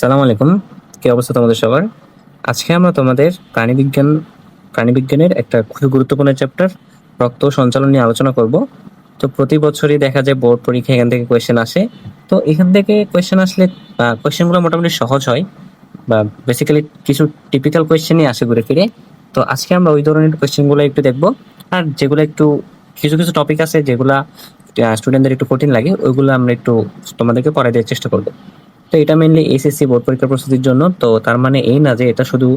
সালাম আলাইকুম। কি অবস্থা তোমাদের সবার? আজকে আমরা তোমাদের প্রাণীবিজ্ঞানের একটা খুবই গুরুত্বপূর্ণ চ্যাপ্টার রক্ত সঞ্চালন নিয়ে আলোচনা করব। তো প্রতি বছরই দেখা যায় বোর্ড পরীক্ষা এখান থেকে কোয়েশ্চেন আসে। তো এখান থেকে কোয়েশ্চেন আসলে কোয়েশ্চেনগুলো মোটামুটি সহজ হয় বা বেসিক্যালি কিছু টিপিক্যাল কোয়েশ্চেনই আসে ঘুরে ফিরে। তো আজকে আমরা ওই ধরনের কোয়েশ্চেনগুলো একটু দেখবো। আর যেগুলো একটু কিছু কিছু টপিক আছে যেগুলা স্টুডেন্টদের একটু কঠিন লাগে ওইগুলো আমরা একটু তোমাদেরকে পড়াই দেওয়ার চেষ্টা করবো। তো এটা মেইনলি এসএসসি বোর্ড পরীক্ষা প্রস্তুতির জন্য। তো তার মানে এই না যে এটা শুধু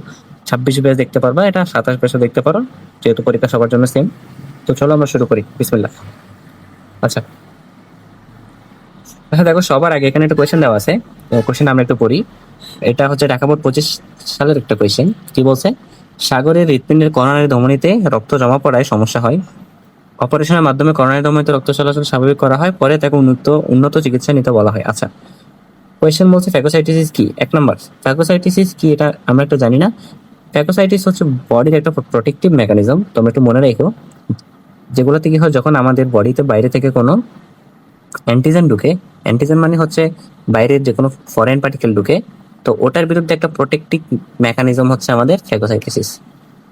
26 ব্যাচ দেখতে পারবা, এটা 27 ব্যাচও দেখতে পারো, যেহেতু পরীক্ষা সবার জন্য সেম। তো চলো আমরা শুরু করি, বিসমিল্লাহ। আচ্ছা, আচ্ছা দেখো, সবার আগে এখানে একটা কোয়েশ্চেন দেওয়া আছে। কোয়েশ্চেন আমরা একটু পড়ি। এটা হচ্ছে ঢাকা বোর্ড 25 সালের একটা কোয়েশ্চেন। কি বলছে? সাগরের হৃৎপিণ্ডের করোনারি ধমনীতে রক্ত জমা পড়ায় সমস্যা হয়। অপারেশনের মাধ্যমে করোনারি ধমনীতে রক্ত চলাচল স্বাভাবিক করা হয়, পরে তাকে উন্নত উন্নত চিকিৎসা নিতে বলা হয়। আচ্ছা, কোয়েশ্চেন বলছে ফ্যাগোসাইটোসিস কি। 1 নম্বর, ফ্যাগোসাইটোসিস কি এটা আমরা একটু জানি না। ফ্যাগোসাইটিস হচ্ছে বডির একটা প্রোটেক্টিভ মেকানিজম, তোমরা একটু মনে রেখো। যেগুলোতে কি হয়, যখন আমাদের বডিতে বাইরে থেকে কোনো অ্যান্টিজেন ঢুকে, অ্যান্টিজেন মানে হচ্ছে বাইরের যে কোনো ফরেন পার্টিকেল ঢুকে, তো ওটার বিরুদ্ধে একটা প্রোটেক্টিভ মেকানিজম হচ্ছে আমাদের ফ্যাগোসাইটোসিস।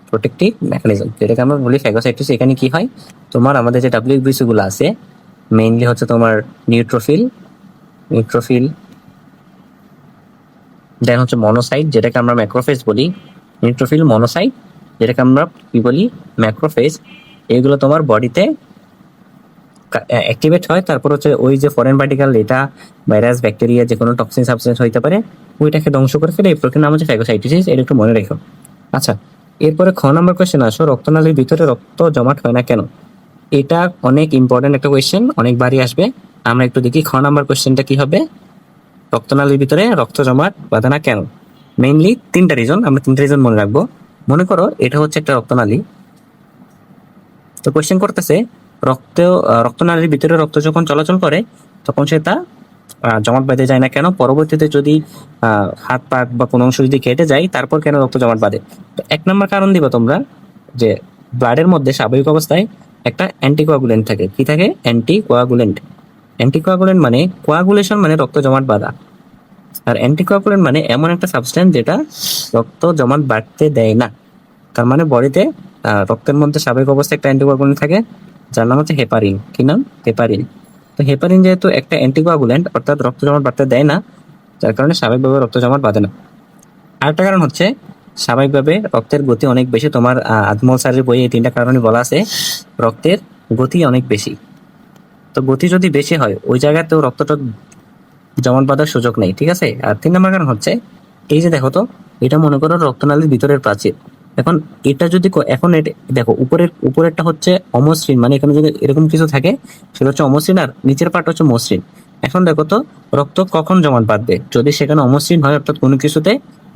প্রোটেক্টিভ মেকানিজম যেটাকে আমরা বলি ফ্যাগোসাইটোসিস। এখানে কি হয়, তোমার আমাদের যে ডাব্লিউবিসি গুলো আছে, মেইনলি হচ্ছে তোমার নিউট্রোফিল, নিউট্রোফিল, দেন হচ্ছে মনোসাইট যেটাকে আমরা ম্যাক্রোফেজ বলি, নিউট্রোফিল, মনোসাইট যেটাকে আমরা কি বলি, ম্যাক্রোফেজ। এগুলো তোমার বডিতে অ্যাক্টিভেট হয়। তারপর হচ্ছে ওই যে ফরেন পার্টিকেল, এটা ভাইরাস, ব্যাকটেরিয়া, যে কোনো টক্সিন সাবস্টেন্স হইতে পারে, ওইটাকে ধ্বংস করে ফেলে। এই প্রক্রিয়ার নাম হচ্ছে ফ্যাগোসাইটোসিস, এটা একটু মনে রেখো। আচ্ছা, এরপরে খ নাম্বার কোয়েশ্চেন আসো, রক্তনালীর ভিতরে রক্ত জমাট হয় না কেন। এটা অনেক ইম্পর্টেন্ট একটা কোয়েশ্চেন, অনেকবারই আসবে। আমরা একটু দেখি খ নাম্বার কোয়েশ্চেনটা কি হবে। রক্তনালীর ভিতরে রক্ত জমাট বাঁধে না কেন? মেইনলি 3টা রিজন, আমরা 3টা রিজন মনে রাখবো। মনে করো এটা হচ্ছে একটা রক্তনালী। তো কোয়েশ্চেন করতেছে রক্তনালীর ভিতরে রক্ত যখন চলাচল করে তখন সেটা জমাট বেঁধে যায় না কেন। পরবর্তীতে যদি হাত পা বা কোনো অংশ যদি কেটে যায় তারপর কেন রক্ত জমাট বাঁধে। তো 1 নম্বর কারণ দিবা তোমরা, যে ব্লাডের মধ্যে স্বাভাবিক অবস্থায় একটা অ্যান্টিকোয়াগুলেন্ট থাকে। কি থাকে? অ্যান্টিকোয়াগুলেন্ট। অ্যান্টিকোয়াগুলেন্ট মানে কোয়াগুলেশন মানে রক্ত জমাট বাঁধা, আর অ্যান্টিকোয়াগুলেন্ট মানে এমন একটা সাবস্টেন্স যেটা রক্ত জমাট বাড়তে দেয় না। তার মানে বডিতে রক্তের মধ্যে স্বাভাবিক অবস্থায় একটা অ্যান্টিকোয়াগুলেন্ট থাকে, যার নাম হচ্ছে হেপারিন। কি নাম? হেপারিন। তো হেপারিন যেহেতু একটা অ্যান্টিকোয়াগুলেন্ট, অর্থাৎ রক্ত জমাট বাড়তে দেয় না, যার কারণে স্বাভাবিকভাবে রক্ত জমাট বাঁধে না। আরেকটা কারণ হচ্ছে স্বাভাবিকভাবে রক্তের গতি অনেক বেশি। তোমার আজমল স্যারের বইয়ে এই 3টা কারণে বলা আছে, রক্তের গতি অনেক বেশি। তো গতি যদি বেশি হয় ওই জায়গাতেও রক্তটা জমাট বাঁধার সুযোগ নেই, ঠিক আছে। আর 3 নম্বর কারণ হচ্ছে, এই যে দেখো তো, এটা মনে করো রক্তনালীর ভিতরের প্রাচীর। এখন এটা যদি এখন দেখো, উপরেরটা হচ্ছে অমসৃণ, মানে এখানে যদি এরকম কিছু থাকে সেটা হচ্ছে অমসৃণ, আর নিচের পার্ট হচ্ছে মসৃণ। এখন দেখো তো, রক্ত কখন জমাট বাঁধবে? যদি সেখানে অমসৃণ হয়, অর্থাৎ কোনো কিছুতে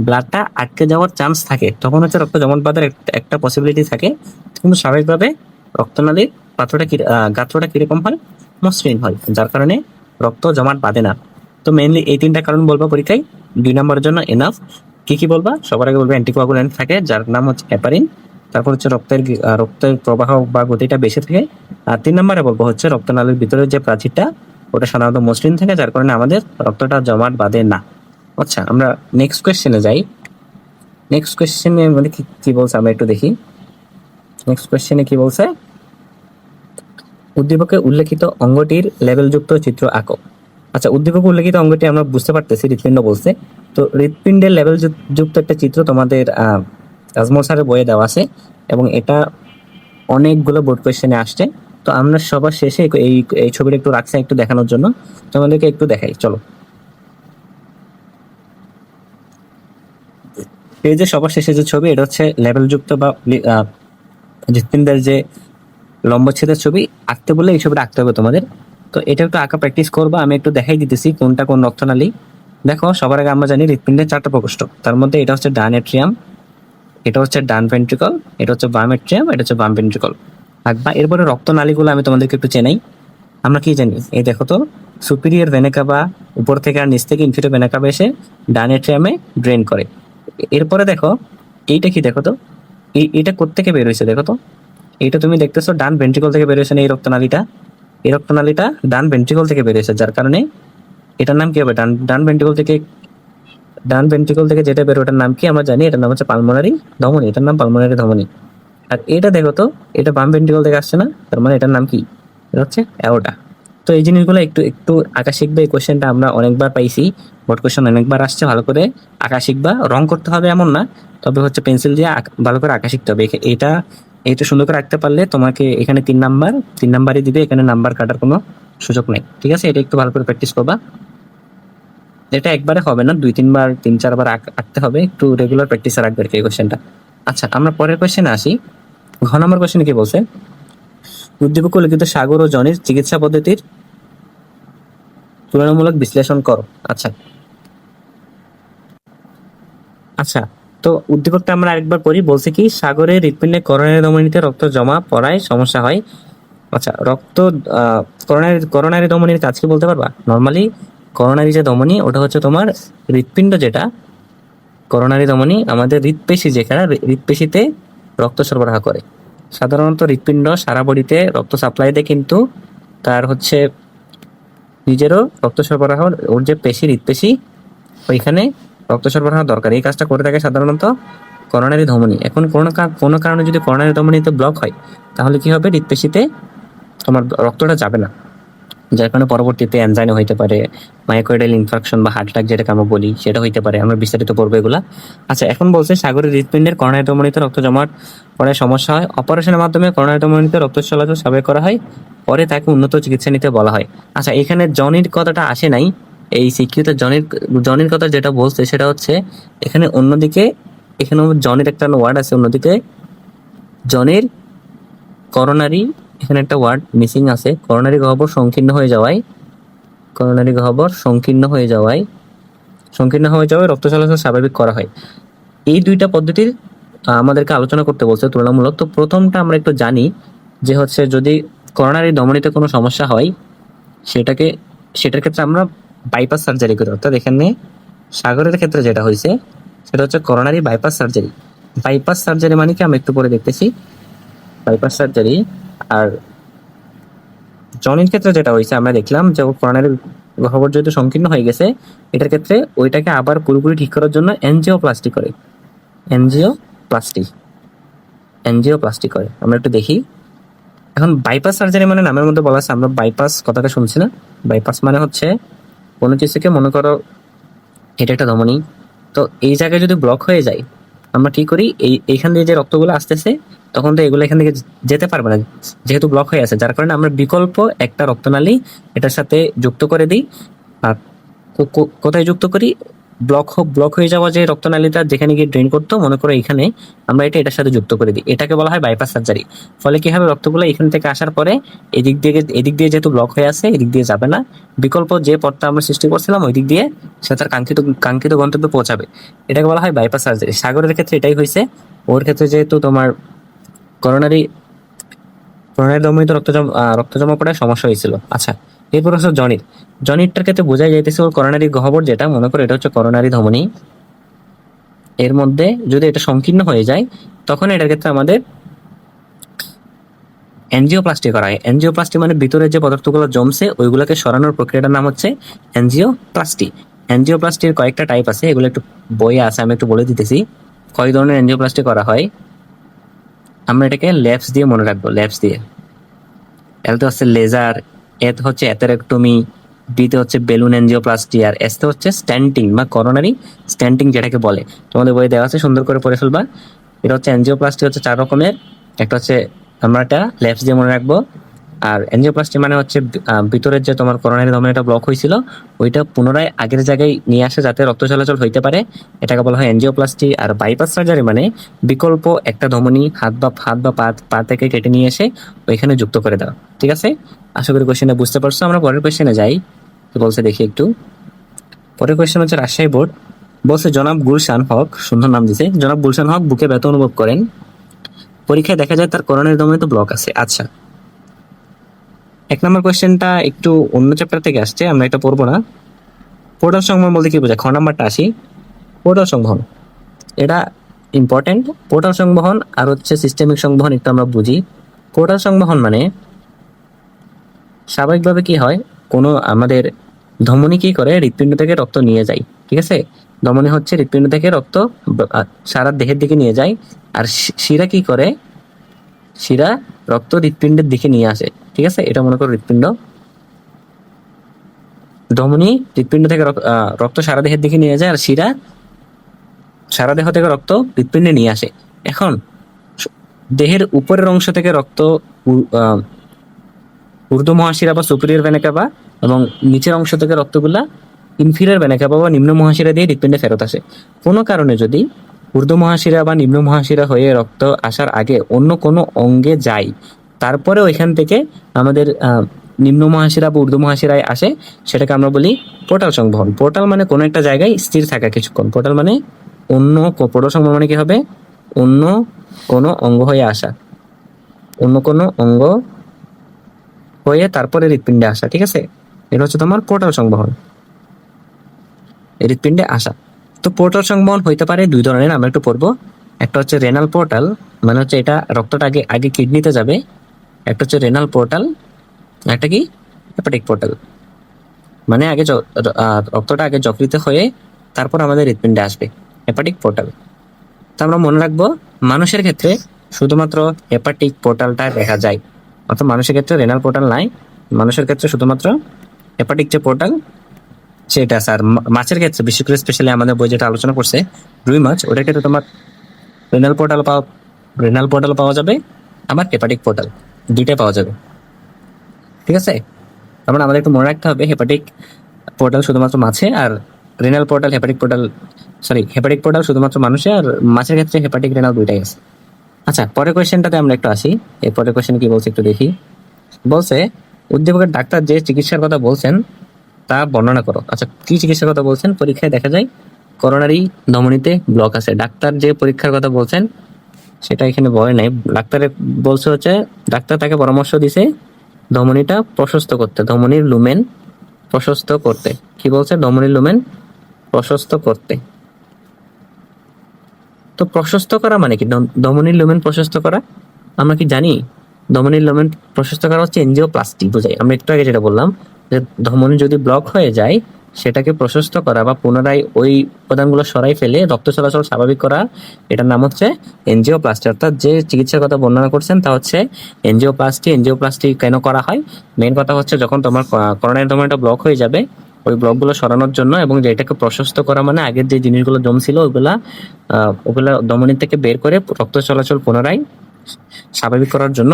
ব্লাডটা আটকে যাওয়ার চান্স থাকে, তখন হচ্ছে রক্ত জমাট বাঁধার একটা পসিবিলিটি থাকে। কিন্তু স্বাভাবিকভাবে রক্তনালীর গাত্রটা কিরকম হয়? মসৃণ হয়, যার কারণে রক্ত জমাট বাঁধে না। তো মেইনলি এই 3টা কারণ বলবা পরীক্ষায়। 2 নম্বরের জন্য এনাফ। কি কি বলবা? সবার আগে বলবে অ্যান্টিকোয়াগুলেন্ট থাকে, যার নাম হচ্ছে হেপারিন। তারপর হচ্ছে রক্তের প্রবাহ বা গতিটা বেশি থাকে। আর 3 নম্বরে বলবো হচ্ছে রক্তনালীর ভিতরে যে প্রাচীরটা, ওটা সাধারণত মসৃণ থাকে, যার কারণে আমাদের রক্তটা জমাট বাঁধে না। আচ্ছা, আমরা নেক্সট কোয়েশ্চেনে যাই। নেক্সট কোয়েশ্চেনে মানে কি কি বলছে আমরা একটু দেখি। নেক্সট কোয়েশ্চেনে কি বলছে? উদ্দীপকে উল্লেখিত অঙ্গটির লেবেলযুক্ত চিত্র আঁকো। আচ্ছা, উদ্দীপকে উল্লেখিত অঙ্গটি আমরা বুঝতে পারতেছি হৃৎপিণ্ড বলছে। তো হৃৎপিণ্ডের লেভেল যুক্ত একটা চিত্র তোমাদের আজমল স্যারের বইয়ে দেওয়া আছে, এবং এটা অনেকগুলো বোর্ড কোয়েশ্চেনে আসছে। তো আমরা সবার শেষে এই এই ছবিটা একটু রাখছি একটু দেখানোর জন্য, তোমাদেরকে একটু দেখাই, চলো। এই যে সবার শেষে যে ছবি, এটা হচ্ছে লেভেল যুক্ত বা হৃৎপিণ্ডের যে লম্বচ্ছেদের ছবি। আঁকতে বললে এই ছবিটা আঁকতে হবে তোমাদের। তো এটা একটু আঁকা প্র্যাকটিস করবা, আমি একটু দেখাই দিতেছি কোনটা কোন রক্তনালী। দেখো, সবার আগে আমরা জানি হৃৎপিণ্ডের 4টা প্রকোষ্ঠ। তার মধ্যে এটা হচ্ছে ডান এট্রিয়াম, এটা হচ্ছে ডান ভেন্ট্রিকল, এটা হচ্ছে বাম এট্রিয়াম, এটা হচ্ছে বাম ভেন্ট্রিকল। আঁকবা। এরপরে রক্তনালীগুলো আমি তোমাদেরকে একটু চেনাই। আমরা কি জানি, এই দেখো তো, সুপিরিয়র ভেনা কাভা উপর থেকে আর নিচ থেকে ইনফিরিয়র ভেনা কাভা এসে ডান এট্রিয়ামে ড্রেন করে। এরপরে দেখো, এইটা কি দেখো তো, এটা কোত্থেকে বের হয়েছে দেখো তো। এইটা তুমি দেখতেছো ডান ভেন্ট্রিকল থেকে বের হয়েছে না, এই রক্তনালীটা। এই রক্তনালীটা ডান ভেন্ট্রিকল থেকে বের হয়েছে, যার কারণে এটার নাম কি হবে? ডান ডান ভেন্ট্রিকল থেকে ডান ভেন্ট্রিকল থেকে যেটা বের ওটার নাম কি আমরা জানি, এটার নাম হচ্ছে পালমোনারি ধমনী, এটার নাম পালমোনারি ধমনী। আর এটা দেখো তো, এটা বাম ভেন্ট্রিকল থেকে আসছে না, তার মানে এটার নাম কি, এটা হচ্ছে অ্যাওর্টা। তো এই জিনিসগুলো একটু একটু আঁকা শিখবে। এই কোশ্চেনটা আমরা অনেকবার পাইছি, বোর্ড কোশ্চেন অনেকবার আসছে, ভালো করে আঁকা শিখবা। রং করতে হবে এমন না, তবে হচ্ছে পেন্সিল দিয়ে ভালো করে আঁকা শিখতে হবে। এটা এটা সুন্দর করে আঁকতে পারলে তোমাকে এখানে 3 নাম্বার, 3 নাম্বারই দিবে, এখানে নাম্বার কাটার কোনো সুযোগ নেই। ঠিক আছে, এটা একটু ভালো করে প্র্যাকটিস করবা। এটা একবারে হবে না, 2-3 বার 3-4 বার আঁকতে হবে, একটু রেগুলার প্র্যাকটিসে রাখবে আর কি এই কোশ্চেনটা। আচ্ছা, আমরা পরের কোশ্চেনে আসি। ঘ নম্বর কোশ্চেনে কি বলছে, উদ্দীপক লিখিত সাগর ও জনির চিকিৎসা পদ্ধতির তুলনামূলক বিশ্লেষণ করো। আচ্ছা আচ্ছা, তো উদ্দীপকটা আমরা আরেকবার পড়ি। বলছে কি, সাগরের হৃৎপিণ্ডে করোনারি ধমনীতে রক্ত জমা পড়ায় সমস্যা হয়। আচ্ছা, রক্ত করোনারি করোনারি ধমনীর কাজ কি বলতে পারবা? নর্মালি করোনারি যে ধমনী, ওটা হচ্ছে তোমার হৃৎপিণ্ড, যেটা করোনারি ধমনী আমাদের হৃৎপেশি, যেখানে হৃৎপেশিতে রক্ত সরবরাহ করে। সাধারণত হৃৎপিণ্ড সারা বডিতে রক্ত সাপ্লাই দেয়, কিন্তু তার হচ্ছে নিজেরও রক্ত সরবরাহ, ওর যে পেশি, হৃৎপেশি, ওইখানে রক্ত সরবরাহ দরকার। এই কাজটা করে থাকে সাধারণত করোনারি ধমনী। এখন কোনো কারণে যদি করোনারি ধমনীতে ব্লক হয়, তাহলে কি হবে, হৃৎপেশিতে তোমার রক্তটা যাবে না, যার কারণে পরবর্তীতে অ্যানজাইনা হইতে পারে, মায়োকার্ডিয়াল ইনফার্কশন বা হার্ট অ্যাটাক যেটাকে আমরা বলি, সেটা হইতে পারে। আমরা বিস্তারিত পড়বো এগুলা। আচ্ছা, এখন বলছে সাগরের হৃৎপিণ্ডের করোনারি ধমনীতে রক্ত জমাট পড়ায় সমস্যা হয়। অপারেশনের মাধ্যমে করোনারি ধমনীতে রক্ত চলাচল স্বাভাবিক করা হয়, পরে তাকে উন্নত চিকিৎসা নিতে বলা হয়। আচ্ছা, এখানে জনির কথাটা আসে নাই এই সিকিউতে। জনির কথা যেটা বলছে সেটা হচ্ছে এখানে অন্যদিকে, এখানে জনির একটা ওয়ার্ড আছে, অন্যদিকে জনির করোনারি, এখানে একটা ওয়ার্ড মিসিং আছে। করোনারি গহ্বর সংকীর্ণ হয়ে যাওয়ায়, করোনারি গহ্বর সংকীর্ণ হয়ে যাওয়ায় রক্ত চলাচল স্বাভাবিক করা হয়। এই দুইটা পদ্ধতির আমাদেরকে আলোচনা করতে বলছে তুলনামূলক। তো প্রথমটা আমরা একটু জানি, যে হচ্ছে যদি করোনারি ধমনীতে কোনো সমস্যা হয়, সেটার ক্ষেত্রে আমরা বাইপাস সার্জারি করি। অর্থাৎ এখানে সাগরের ক্ষেত্রে যেটা হয়েছে সেটা হচ্ছে coronary bypass surgery. Bypass surgery মানে কি, আমরা একটু পরে দেখতেছি বাইপাস সার্জারি। আর জনির ক্ষেত্রে যেটা হয়েছে, আমরা দেখলাম যে করোনারি গহ্বর যেহেতু সংকীর্ণ হয়ে গেছে, এটার ক্ষেত্রে ওইটাকে আবার পুরোপুরি ঠিক করার জন্য এনজিওপ্লাস্টি করে। এনজিওপ্লাস্টি এনজিওপ্লাস্টি করে। আমরা একটু দেখি। এখন বাইপাস সার্জারি মানে নামের মধ্যে বলা আছে, আমরা বাইপাস কথাটা শুনছি না। বাইপাস মানে হচ্ছে কোনো কিছুকে, মনে করো এটা একটা ধমনী, তো এই জায়গায় যদি ব্লক হয়ে যায়, আমরা কি করি, এইখান দিয়ে যে রক্তগুলো আসতেছে, তখন তো এগুলো এখান থেকে যেতে পারবে না, যেহেতু ব্লক হয়ে আছে। যার কারণে আমরা বিকল্প একটা রক্তনালী এটার সাথে যুক্ত করে দিই। আর কোথায় যুক্ত করি, ব্লক হয়ে যাওয়া যে রক্তনালীটা যেখানে গিয়ে ড্রেন করতো, মনে করো এখানে, আমরা এটার সাথে যুক্ত করে দিই। এটাকে বলা হয় বাইপাস সার্জারি। ফলে কি হবে, রক্তগুলো এখান থেকে আসার পরে এদিক দিয়ে যেহেতু ব্লক হয়ে আছে, এদিক দিয়ে যাবে না, বিকল্প যে পথটা আমরা সৃষ্টি করছিলাম ওই দিক দিয়ে সে তার কাঙ্ক্ষিত গন্তব্যে পৌঁছাবে। এটাকে বলা হয় বাইপাস সার্জারি। সাগরের ক্ষেত্রে এটাই হয়েছে। ওর ক্ষেত্রে যেহেতু তোমার করোনারি করোনারি ধমনীতে রক্ত জমা পড়ায় সমস্যা হয়েছিল। আচ্ছা, এরপর হচ্ছে জনিরটার ক্ষেত্রে বোঝাই যাইতেছে ওর করোনারি গহ্বর, যেটা মনে করো এটা হচ্ছে করোনারি ধমনী, এর মধ্যে যদি এটা সংকীর্ণ হয়ে যায়, তখন এটার ক্ষেত্রে আমাদের এনজিওপ্লাস্টি করা হয়। এনজিওপ্লাস্টি মানে ভিতরে যে পদার্থগুলো জমছে ওইগুলোকে সরানোর প্রক্রিয়াটার নাম হচ্ছে এনজিওপ্লাস্টি। এনজিওপ্লাস্টির কয়েকটা টাইপ আছে, এগুলো একটু বইয়ে আছে, আমি একটু বলে দিতেছি কয় ধরনের এনজিওপ্লাস্টি করা হয়। আমরা এটাকে ল্যাবস দিয়ে মনে রাখবো, ল্যাবস দিয়ে। এলতে হচ্ছে লেজার, এতে হচ্ছে অ্যাথেরেক্টমি, বিতে হচ্ছে বেলুন এনজিওপ্লাস্টি, আর এসতে হচ্ছে স্ট্যান্টিং বা করোনারি স্ট্যান্টিং যেটাকে বলে। তোমাদের বই দেওয়া আছে, সুন্দর করে পড়ে ফেলবা। এটা হচ্ছে এনজিওপ্লাস্টি হচ্ছে 4 রকমের। একটা হচ্ছে, আমরা এটা ল্যাবস দিয়ে মনে রাখবো। আর এনজিওপ্লাস্টি মানে হচ্ছে ভিতরের যে তোমার করোনারি ধমনীটা ব্লক হয়েছিল, ওইটা পুনরায় আগের জায়গায় নিয়ে আসে যাতে রক্ত চলাচল হইতে পারে, এটাকে বলা হয় এনজিওপ্লাস্টি। আর বাইপাস সার্জারি মানে বিকল্প একটা ধমনী হাত বা পা থেকে কেটে নিয়ে এসে ওইখানে যুক্ত করে দেওয়া। ঠিক আছে, আশা করি কোশ্চেনটা বুঝতে পারছো। আমরা পরের কোশ্চেনে যাই, তো বলছে দেখি একটু। পরের কোশ্চেন হচ্ছে রাজশাহী বোর্ড। বলছে জনাব গুলশান হক, সুন্দর নাম দিছে, জনাব গুলশান হক বুকে ব্যথা অনুভব করেন, পরীক্ষায় দেখা যায় তার করোনারি ধমনীতে ব্লক আছে। আচ্ছা, 1 নম্বর কোয়েশ্চেনটা একটু অন্য চ্যাপ্টার থেকে আসছে, আমরা এটা পড়বো না। পোর্টাল সংবহন বলতে কি বোঝায়, খ নাম্বারটা আসি। পোর্টাল সংবহন এটা ইম্পর্টেন্ট। পোর্টাল সংবহন আর হচ্ছে সিস্টেমিক সংবহন একটু আমরা বুঝি। পোর্টাল সংবহন মানে স্বাভাবিকভাবে কি হয়, কোনো আমাদের ধমনী কি করে, হৃৎপিণ্ড থেকে রক্ত নিয়ে যায়, ঠিক আছে। ধমনী হচ্ছে হৃৎপিণ্ড থেকে রক্ত সারা দেহের দিকে নিয়ে যায়, আর শিরা কি করে, শিরা রক্ত হৃৎপিণ্ডের দিকে নিয়ে আসে। ঠিক আছে, এটা মনে করো হৃৎপিণ্ড। ধমনী হৃৎপিণ্ড থেকে রক্ত সারা দেহের দিকে নিয়ে যায়, আর শিরা সারা দেহ থেকে রক্ত হৃৎপিণ্ডে নিয়ে আসে। এখন দেহের উপরের অংশ থেকে রক্ত ঊর্ধ্ব মহাশিরা বা সুপিরিয়র ভেনা কাভা, এবং নিচের অংশ থেকে রক্তগুলা ইনফিরিয়র ভেনা কাভা বা নিম্ন মহাশিরা দিয়ে হৃৎপিণ্ডে ফেরত আসে। কোনো কারণে যদি ঊর্ধ্ব মহাশিরা বা নিম্ন মহাশিরা হয়ে রক্ত আসার আগে অন্য কোনো অঙ্গে যায়, তারপরে ওইখান থেকে আমাদের নিম্ন মহাশিরা বা ঊর্ধ্ব মহাশিরায় আসে, সেটাকে আমরা বলি পোর্টাল সংবহন। পোর্টাল মানে কোনো একটা জায়গায় স্থির থাকা কিছুক্ষণ। পোর্টাল মানে পোর্টাল সংবহন মানে কি হবে, অন্য কোনো অঙ্গ হয়ে আসা, অন্য কোনো অঙ্গ হয়ে তারপরে হৃৎপিণ্ডে আসা। ঠিক আছে, এটা হচ্ছে তোমার পোর্টাল সংবহন, হৃৎপিণ্ডে আসা। তো পোর্টাল সংবহন হইতে পারে দুই ধরনের, আমরা একটু পড়বো। একটা হচ্ছে রেনাল পোর্টাল, মানে হচ্ছে এটা রক্তটা আগে আগে কিডনিতে যাবে। একটা হচ্ছে রেনাল পোর্টাল, একটা কি হেপাটিক পোর্টাল, মানে আগে রক্তটা আগে যকৃতে হয়ে তারপর আমাদের হৃৎপিণ্ডে আসবে, হেপাটিক পোর্টাল। তো আমরা মনে রাখবো মানুষের ক্ষেত্রে শুধুমাত্র হেপাটিক পোর্টালটা দেখা যায়, অর্থাৎ মানুষের ক্ষেত্রে রেনাল পোর্টাল নাই, মানুষের ক্ষেত্রে শুধুমাত্র হেপাটিক যে পোর্টাল সেটা। স্যার মাছের ক্ষেত্রে বিশেষ করে স্পেশালি আমাদের বই যেটা আলোচনা করছে রুই মাছ, ওটার ক্ষেত্রে তোমার রেনাল পোর্টাল পাওয়া যাবে, আবার হেপাটিক পোর্টাল দুইটাই পাওয়া যাবে। ঠিক আছে, তার মানে আমাদের একটু মনে রাখতে হবে হেপাটিক পোর্টাল শুধুমাত্র মাছে, আর রেনাল পোর্টাল হেপাটিক পোর্টাল শুধুমাত্র মানুষে, আর মাছের ক্ষেত্রে হেপাটিক রেনাল দুইটাই আছে। আচ্ছা, পরের কোয়েশ্চেনটাতে আমরা একটু আসি। এই পরের কোয়েশ্চেন কি বলছে একটু দেখি। বলছে উদ্দীপকের ডাক্তার যে চিকিৎসার কথা বলছেন তা বর্ণনা করো। আচ্ছা, কি চিকিৎসার কথা বলছেন? পরীক্ষায় দেখা যায় করোনারি ধমনীতে ব্লক আছে। ডাক্তার যে পরীক্ষার কথা বলছেন সেটা এখানে বলে নাই। ডাক্তারে বলছে হচ্ছে, ডাক্তার তাকে পরামর্শ দিছে ধমনীটা প্রশস্ত করতে, ধমনীর লুমেন প্রশস্ত করতে। কি বলছে? ধমনীর লুমেন প্রশস্ত করতে। তো প্রশস্ত করা মানে কি? ধমনীর লুমেন প্রশস্ত করা আমরা কি জানি? ধমনীর লুমেন প্রশস্ত করা হচ্ছে এনজিওপ্লাস্টি বোঝায়। আমরা একটু আগে যেটা বললাম যে ধমনী যদি ব্লক হয়ে যায় সেটাকে প্রশস্ত করা বা পুনরায় ওই উপাদানগুলো সরাই ফেলে রক্ত চলাচল স্বাভাবিক করা, এটার নাম হচ্ছে এনজিওপ্লাস্টি। অর্থাৎ যে চিকিৎসার কথা বর্ণনা করছেন তা হচ্ছে এনজিওপ্লাস্টি। এনজিওপ্লাস্টি কেন করা হয়? মেইন কথা হচ্ছে যখন তোমার করোনারি ধমনীটা ব্লক হয়ে যাবে, ওই ব্লকগুলো সরানোর জন্য, এবং যেটাকে প্রশস্ত করা মানে আগের যে জিনিসগুলো জমছিল ওগুলা ধমনী থেকে বের করে রক্ত চলাচল পুনরায় স্বাভাবিক করার জন্য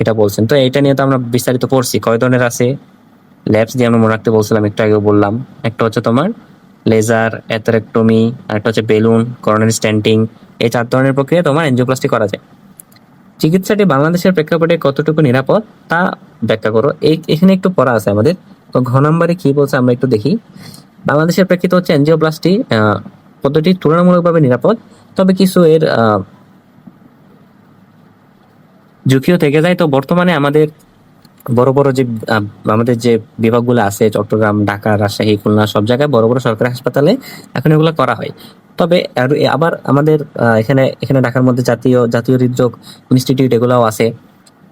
এটা বলছেন। তো এটা নিয়ে তো আমরা বিস্তারিত পড়ছি, কয় ধরনের আছে। ল্যাবস দিয়ে আমরা মনে রাখতে বলছিলাম, একটু আগেও বললাম। একটা হচ্ছে তোমার লেজার, অ্যাথেরেক্টমি, আর একটা হচ্ছে বেলুন, করোনারি স্ট্যান্টিং। এই 4 ধরনের প্রক্রিয়া তোমার এনজিওপ্লাস্টি করা যায়। চিকিৎসাটি বাংলাদেশের প্রেক্ষাপটে কতটুকু নিরাপদ তা ব্যাখ্যা করো। এখানে একটু পড়া আছে আমাদের। তো ঘ নম্বরে কি বলছে আমরা একটু দেখি। বাংলাদেশের প্রেক্ষিতে হচ্ছে এনজিওপ্লাস্টি পদ্ধতি তুলনামূলকভাবে নিরাপদ, তবে কিছু এর ঝুঁকিও থেকে যায়। তো বর্তমানে আমাদের বড় বড় যে আমাদের যে বিভাগগুলো আছে, চট্টগ্রাম, ঢাকা, রাজশাহী, খুলনা, সব জায়গায় বড় বড় সরকারি হাসপাতালে এখন এগুলো করা হয়। তবে আবার আমাদের এখানে এখানে ঢাকার মধ্যে জাতীয় হৃদরোগ ইনস্টিটিউট এগুলাও আছে।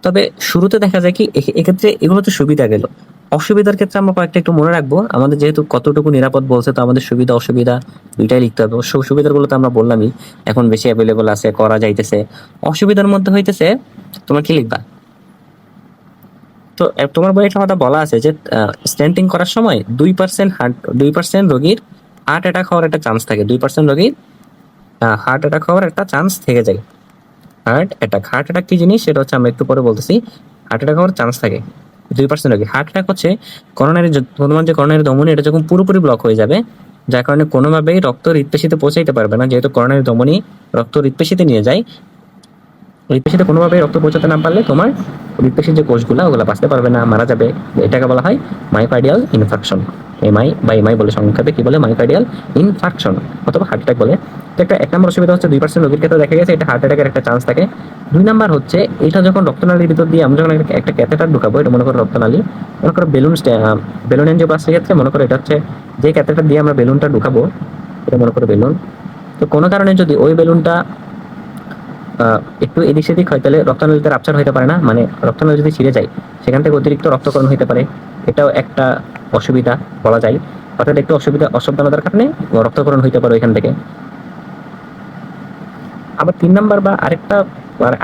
তবে শুরুতে দেখা যায় কি এক্ষেত্রে এগুলো তো সুবিধা গেল, অসুবিধার ক্ষেত্রে আমরা কয়েকটা একটু মনে রাখবো। আমাদের যেহেতু কতটুকু নিরাপদ বলছে, তো আমাদের সুবিধা অসুবিধা দুইটাই লিখতে হবে। সুবিধাগুলো তো আমরা বললামই, এখন বেশি অ্যাভেলেবল আছে, করা যাইতেছে। অসুবিধার মধ্যে হইতেছে তোমার কি লিখবা? তো তোমার বই একটা কথা বলা আছে যে স্ট্যান্টিং করার সময় 2% রোগীর হার্ট অ্যাটাক হওয়ার একটা চান্স থাকে। 2% রোগীর হার্ট অ্যাটাক হওয়ার একটা চান্স থেকে যায়। হার্ট অ্যাটাক কি জিনিস সেটা হচ্ছে আমরা একটু পরে বলতেছি। হার্ট অ্যাটাক হওয়ার চান্স থাকে 2% রোগী। হার্ট অ্যাটাক হচ্ছে তোমার যে করোনারি ধমনী, এটা যখন পুরোপুরি ব্লক হয়ে যাবে, যার কারণে কোনোভাবেই রক্ত হৃৎপেশিতে পৌঁছাইতে পারবে না। যেহেতু করোনারি ধমনী রক্ত হৃৎপেশিতে নিয়ে যায়, হৃৎপেশিতে কোনোভাবেই রক্ত পৌঁছাতে না পারলে তোমার হৃৎপেশির যে কোষগুলো ওগুলো বাঁচতে পারবে না, মারা যাবে। এটাকে বলা হয় মায়োকার্ডিয়াল ইনফার্কশন। এমআই বলে সংক্ষেপে কি বলে? মায়োকার্ডিয়াল ইনফার্কশন অথবা হার্ট অ্যাটাক বলে। তো এক নম্বর অসুবিধা হচ্ছে 2% রোগীর ক্ষেত্রে দেখা গেছে এটা হার্ট অ্যাটাকের একটা চান্স থাকে। 2 নাম্বার হচ্ছে এটা যখন রক্তনালীর ভিতর দিয়ে আমরা যখন একটা ক্যাথেটার ঢুকাবো, এটা মনে করো রক্তনালী, মনে করো বেলুন এনজিওপ্লাস্টির ক্ষেত্রে মনে করো এটা হচ্ছে যে ক্যাথেটার দিয়ে আমরা বেলুনটা ঢুকাবো, এটা মনে করো বেলুন। তো কোনো কারণে যদি ওই বেলুনটা একটু এদিক সেদিক হয়, তাহলে রক্তনালীতে রাপচার হইতে পারে না, মানে রক্তনালী যদি ছিঁড়ে যায় সেখান থেকে অতিরিক্ত রক্তকরণ হইতে পারে। এটাও একটা অসুবিধা বলা যায়। অর্থাৎ একটু অসাবধানতার কারণে রক্তক্ষরণ হইতে পারে এখান থেকে। আবার 3 নাম্বার বা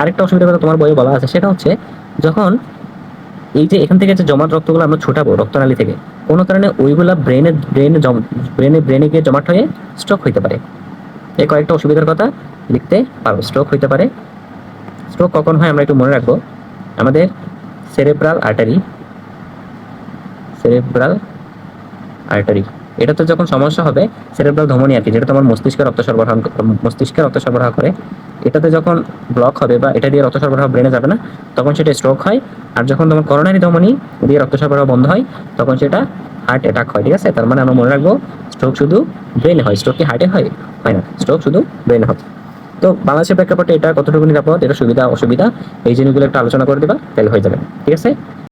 আরেকটা অসুবিধার কথা তোমার বইয়ে বলা আছে, সেটা হচ্ছে যখন এই যে এখান থেকে যে জমাট রক্তগুলো আমরা ছোটাবো রক্তনালী থেকে, কোনো কারণে ওইগুলা ব্রেনে গিয়ে জমাট হয়ে স্ট্রোক হইতে পারে। এই কয়েকটা অসুবিধার কথা লিখতে পারো। স্ট্রোক হইতে পারে। স্ট্রোক কখন হয় আমরা একটু মনে রাখবো। আমাদের সেরেব্রাল আর্টারি এটাতে যখন সমস্যা হবে, সেরেব্রাল ধমনী আর কি, যেটা তোমার মস্তিষ্কে রক্ত সরবরাহ করে, এটাতে যখন ব্লক হবে বা এটা দিয়ে রক্ত সরবরাহ ব্রেনে যাবে না, তখন সেটা স্ট্রোক হয়। আর যখন তোমার করোনারি ধমনী দিয়ে রক্ত সরবরাহ বন্ধ হয়, তখন সেটা হার্ট অ্যাটাক হয়। ঠিক আছে, তার মানে আমরা মনে রাখবো স্ট্রোক শুধু ব্রেনে হয়। স্ট্রোক কি হার্টে হয়? হয় না, স্ট্রোক শুধু ব্রেনে হয়। তো বাংলাদেশের প্রেক্ষাপটে এটা কতটুকু নিরাপদ, এটা সুবিধা অসুবিধা, এই জিনিসগুলো একটু আলোচনা করে দিবা, তাহলে হয়ে যাবে। ঠিক আছে।